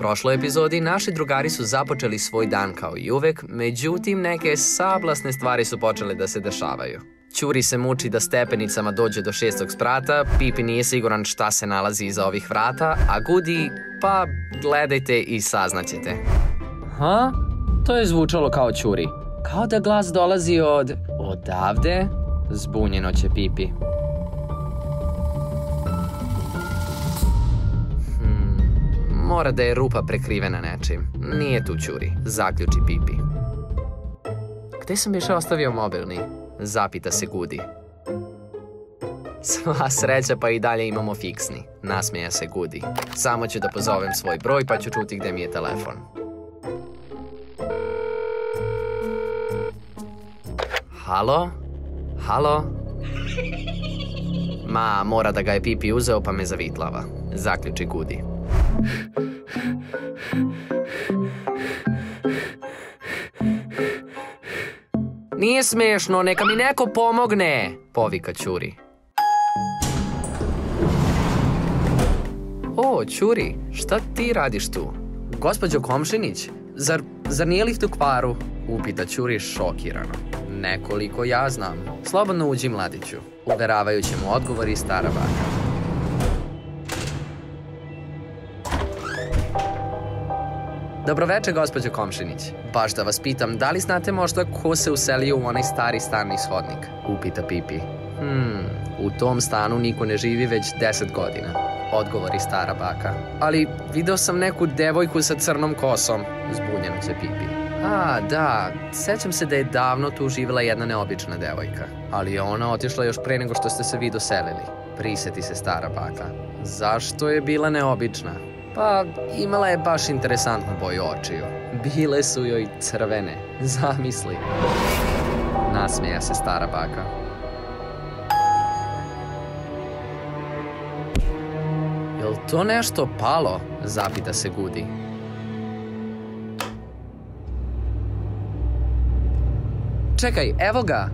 prošloj epizodi naši drugari su započeli svoj dan kao i uvek, međutim neke sablasne stvari su počele da se dešavaju. Ćuri se muči da stepenicama dođe do 6. sprata, Pipi nije siguran šta se nalazi iza ovih vrata, a Gudi, pa gledajte i saznaćete. Ha? To je zvučalo kao Ćuri. Kao da glas dolazi odavde? Zbunjeno će Pipi. Mora da je rupa prekrivena nečim. Nije tu Ćuri, zaključi Pipi. Gde sam više ostavio mobilni? Zapita se Gudi. Sva sreća, pa i dalje imamo fiksni. Nasmeja se Gudi. Samo ću da pozovem svoj broj pa ću čuti gde mi je telefon. Halo? Halo? Ma, mora da ga je Pipi uzeo pa me zavitlava. Zaključi Gudi. Nije smešno, neka mi neko pomogne, povika Ćuri. O, Ćuri, šta ti radiš tu? Gospođo Komšinić, zar nije lift u kvaru? Upita Ćuri šokirano. Nekoliko ja znam. Slobodno uđi, mladiću. Uveravajući mu odgovori stara baka. Dobroveče, gospođo Komšinić. Baš da vas pitam, da li znate možda ko se uselio u onaj stari stan iz hodnika? Upita Pipi. U tom stanu niko ne živi već 10 godina. Odgovori stara baka. Ali video sam neku devojku sa crnom kosom. Zbunjeno će Pipi. A, da, sećam se da je davno tu živjela jedna neobična devojka. Ali je ona otišla još pre nego što ste se vi doselili. Priseti se stara baka. Zašto je bila neobična? Pa, imala je baš interesantnu boju očiju. Bile su joj crvene. Zamisli. Nasmeja se stara baka. Jel to nešto palo? Zapita se Gudi. Čekaj, evo ga!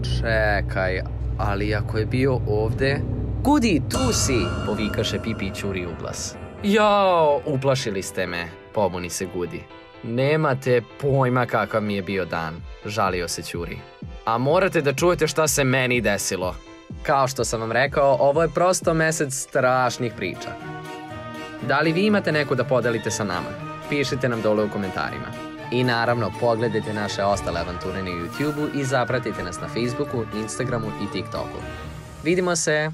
Čekaj, ali ako je bio ovde... Gudi, tu si! Povikaše Pipi i Ćuri u glas. Jao, uplašili ste me, pobuni se Gudi. Nemate pojma kakav mi je bio dan, žalio se Ćuri. A morate da čujete šta se meni desilo. Kao što sam vam rekao, ovo je prosto mesec strašnih priča. Da li vi imate neku da podelite sa nama? Pišite nam dole u komentarima. I naravno, pogledajte naše ostale avanture na YouTube-u i zapratite nas na Facebooku, Instagramu i TikToku. Vidimo se!